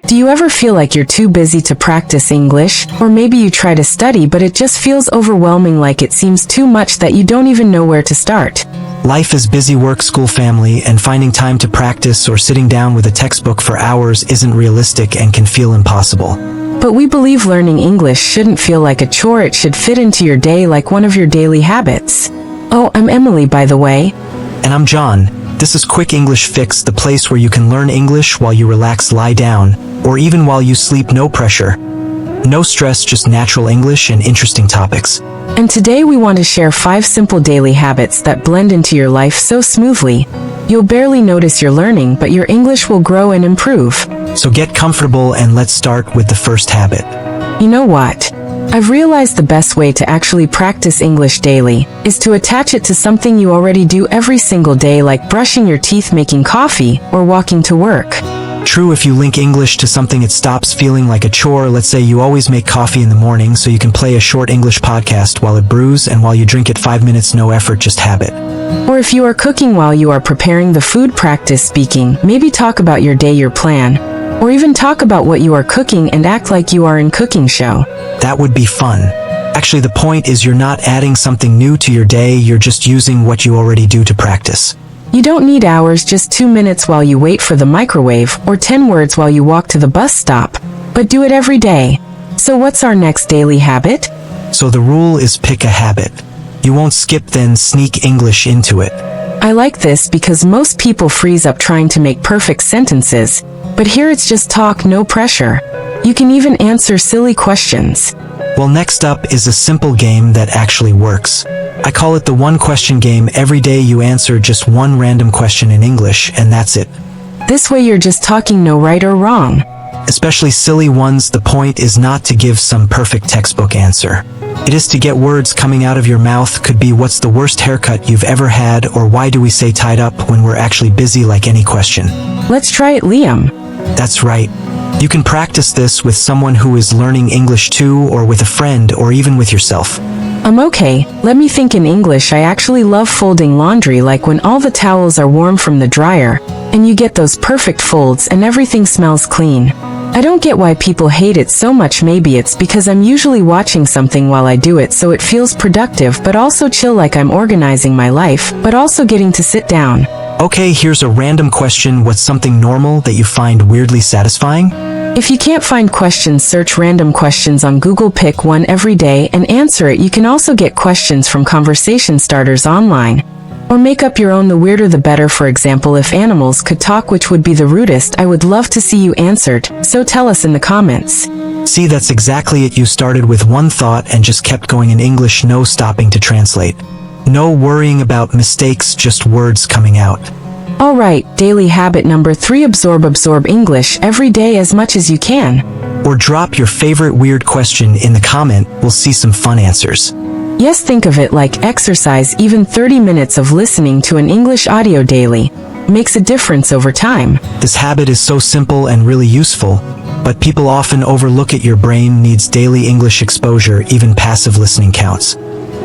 Do you ever feel like you're too busy to practice English? Or maybe you try to study but it just feels overwhelming, like it seems too much that you don't even know where to start. Life is busy, work, school, family, and finding time to practice or sitting down with a textbook for hours isn't realistic and can feel impossible. But we believe learning English shouldn't feel like a chore. It should fit into your day like one of your daily habits. Oh, I'm Emily, by the way. And I'm John. This is Quick English Fix, the place where you can learn English while you relax, lie down, or even while you sleep. No pressure. No stress, just natural English and interesting topics. And today we want to share 5 simple daily habits that blend into your life so smoothly. You'll barely notice you're learning, but your English will grow and improve. So get comfortable and let's start with the first habit. You know what? I've realized the best way to actually practice English daily is to attach it to something you already do every single day, like brushing your teeth, making coffee, or walking to work. True, if you link English to something, it stops feeling like a chore. Let's say you always make coffee in the morning, so you can play a short English podcast while it brews, and while you drink it, 5 minutes, no effort, just habit. Or if you are cooking while you are preparing the food, practice speaking. Maybe talk about your day, your plan, or even talk about what you are cooking and act like you are in cooking show. That would be fun. Actually, the point is you're not adding something new to your day, you're just using what you already do to practice. You don't need hours, just 2 minutes while you wait for the microwave, or 10 words while you walk to the bus stop. But do it every day. So what's our next daily habit? So the rule is pick a habit. You won't skip, then sneak English into it. I like this because most people freeze up trying to make perfect sentences. But here it's just talk, no pressure. You can even answer silly questions. Well, next up is a simple game that actually works. I call it the one question game. Every day you answer just one random question in English, and that's it. This way you're just talking, no right or wrong. Especially silly ones. The point is not to give some perfect textbook answer. It is to get words coming out of your mouth. Could be what's the worst haircut you've ever had, or why do we say tied up when we're actually busy, like any question. Let's try it, Liam. That's right. You can practice this with someone who is learning English too, or with a friend, or even with yourself. Okay, let me think. In English, I actually love folding laundry, like when all the towels are warm from the dryer, and you get those perfect folds and everything smells clean. I don't get why people hate it so much. Maybe it's because I'm usually watching something while I do it, so it feels productive but also chill, like I'm organizing my life, but also getting to sit down. Okay, here's a random question. What's something normal that you find weirdly satisfying? If you can't find questions, search random questions on Google. Pick one every day and answer it. You can also get questions from conversation starters online. Or make up your own. The weirder the better. For example, if animals could talk, which would be the rudest? I would love to see you answered, so tell us in the comments. See, that's exactly it. You started with one thought and just kept going in English, no stopping to translate. No worrying about mistakes, just words coming out. Alright, daily habit number 3, absorb English every day as much as you can. Or drop your favorite weird question in the comment, we'll see some fun answers. Yes, think of it like exercise. Even 30 minutes of listening to an English audio daily makes a difference over time. This habit is so simple and really useful, but people often overlook it. Your brain needs daily English exposure, even passive listening counts.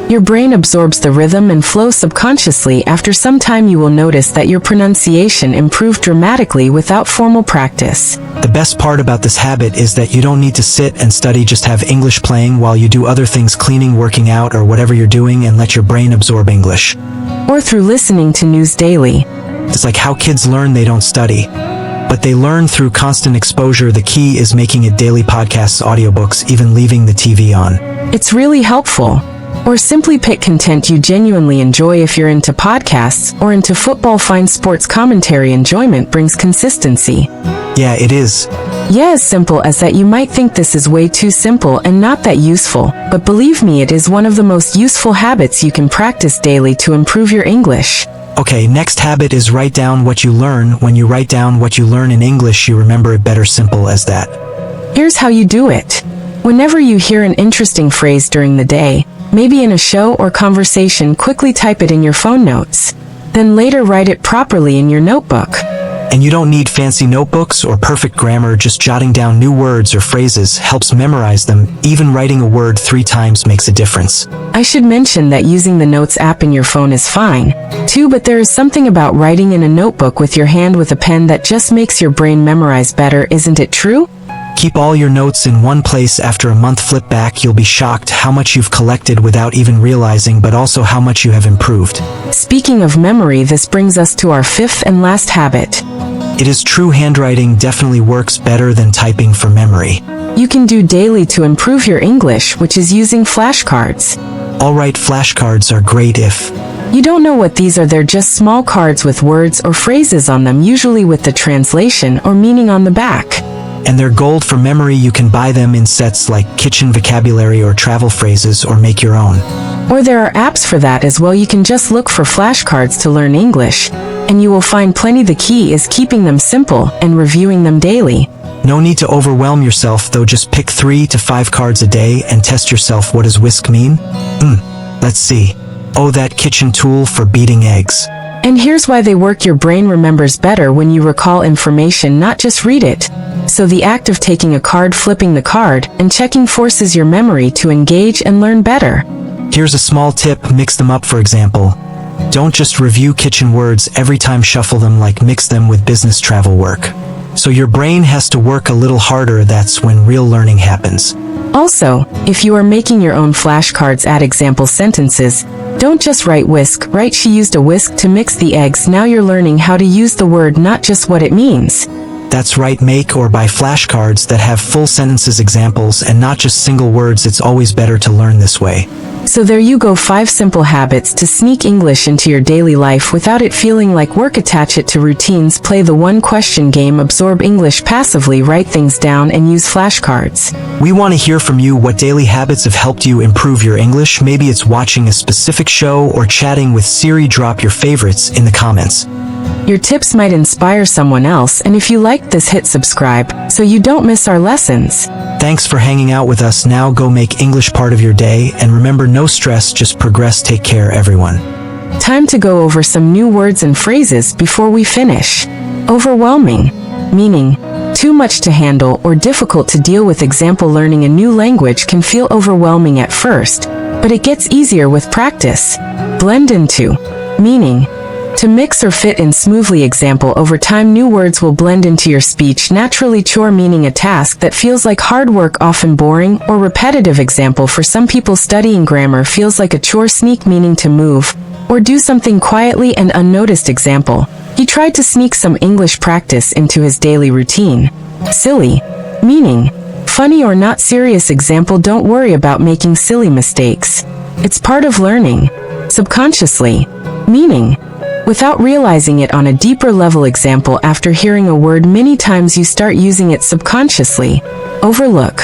Your brain absorbs the rhythm and flow subconsciously. After some time you will notice that your pronunciation improved dramatically without formal practice. The best part about this habit is that you don't need to sit and study, just have English playing while you do other things, cleaning, working out, or whatever you're doing, and let your brain absorb English. Or through listening to news daily. It's like how kids learn, they don't study, but they learn through constant exposure. The key is making it daily. Podcasts, audiobooks, even leaving the TV on. It's really helpful. Or simply pick content you genuinely enjoy. If you're into podcasts or into football, find sports commentary. Enjoyment brings consistency. Yeah, it is. Yeah, as simple as that. You might think this is way too simple and not that useful, but believe me, it is one of the most useful habits you can practice daily to improve your English. Okay, next habit is write down what you learn. When you write down what you learn in English, you remember it better. Simple as that. Here's how you do it. Whenever you hear an interesting phrase during the day, maybe in a show or conversation, quickly type it in your phone notes. Then later write it properly in your notebook. And you don't need fancy notebooks or perfect grammar, just jotting down new words or phrases helps memorize them. Even writing a word 3 times makes a difference. I should mention that using the Notes app in your phone is fine, too, but there is something about writing in a notebook with your hand with a pen that just makes your brain memorize better, isn't it true? Keep all your notes in one place. After a month, flip back, you'll be shocked how much you've collected without even realizing, but also how much you have improved. Speaking of memory, this brings us to our 5th and last habit. It is true, handwriting definitely works better than typing for memory. You can do daily to improve your English, which is using flashcards. Alright, flashcards are great if you don't know what these are. They're just small cards with words or phrases on them, usually with the translation or meaning on the back. And they're gold for memory. You can buy them in sets like kitchen vocabulary or travel phrases, or make your own. Or there are apps for that as well. You can just look for flashcards to learn English, and you will find plenty. The key is keeping them simple and reviewing them daily. No need to overwhelm yourself though, just pick 3 to 5 cards a day and test yourself. What does whisk mean? Let's see. Oh, that kitchen tool for beating eggs. And here's why they work. Your brain remembers better when you recall information, not just read it. So the act of taking a card, flipping the card, and checking forces your memory to engage and learn better. Here's a small tip, mix them up. For example, don't just review kitchen words every time, shuffle them, like mix them with business travel work. So your brain has to work a little harder. That's when real learning happens. Also, if you are making your own flashcards, add example sentences. Don't just write whisk, write she used a whisk to mix the eggs. Now you're learning how to use the word, not just what it means. That's right, make or buy flashcards that have full sentences, examples, and not just single words. It's always better to learn this way. So there you go, 5 simple habits to sneak English into your daily life without it feeling like work. Attach it to routines, play the one question game, absorb English passively, write things down, and use flashcards. We want to hear from you. What daily habits have helped you improve your English? Maybe it's watching a specific show or chatting with Siri. Drop your favorites in the comments. Your tips might inspire someone else, and if you liked this, hit subscribe so you don't miss our lessons. Thanks for hanging out with us. Now go make English part of your day, and remember, no stress, just progress. Take care, everyone. Time to go over some new words and phrases before we finish. Overwhelming, meaning too much to handle or difficult to deal with. Example, learning a new language can feel overwhelming at first, but it gets easier with practice. Blend into, meaning to mix or fit in smoothly. Example, over time new words will blend into your speech naturally. Chore, meaning a task that feels like hard work, often boring or repetitive. Example, for some people studying grammar feels like a chore. Sneak, meaning to move or do something quietly and unnoticed. Example, he tried to sneak some English practice into his daily routine. Silly, meaning funny or not serious. Example, don't worry about making silly mistakes. It's part of learning. Subconsciously, meaning without realizing it on a deeper level. Example, after hearing a word many times you start using it subconsciously. Overlook,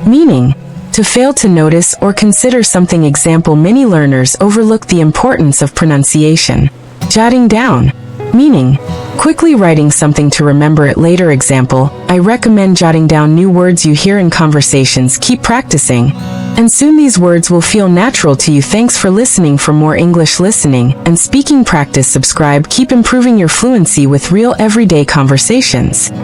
meaning to fail to notice or consider something. Example, many learners overlook the importance of pronunciation. Jotting down, meaning quickly writing something to remember it later. Example, I recommend jotting down new words you hear in conversations. Keep practicing, and soon these words will feel natural to you. Thanks for listening. For more English listening and speaking practice, subscribe. Keep improving your fluency with real everyday conversations.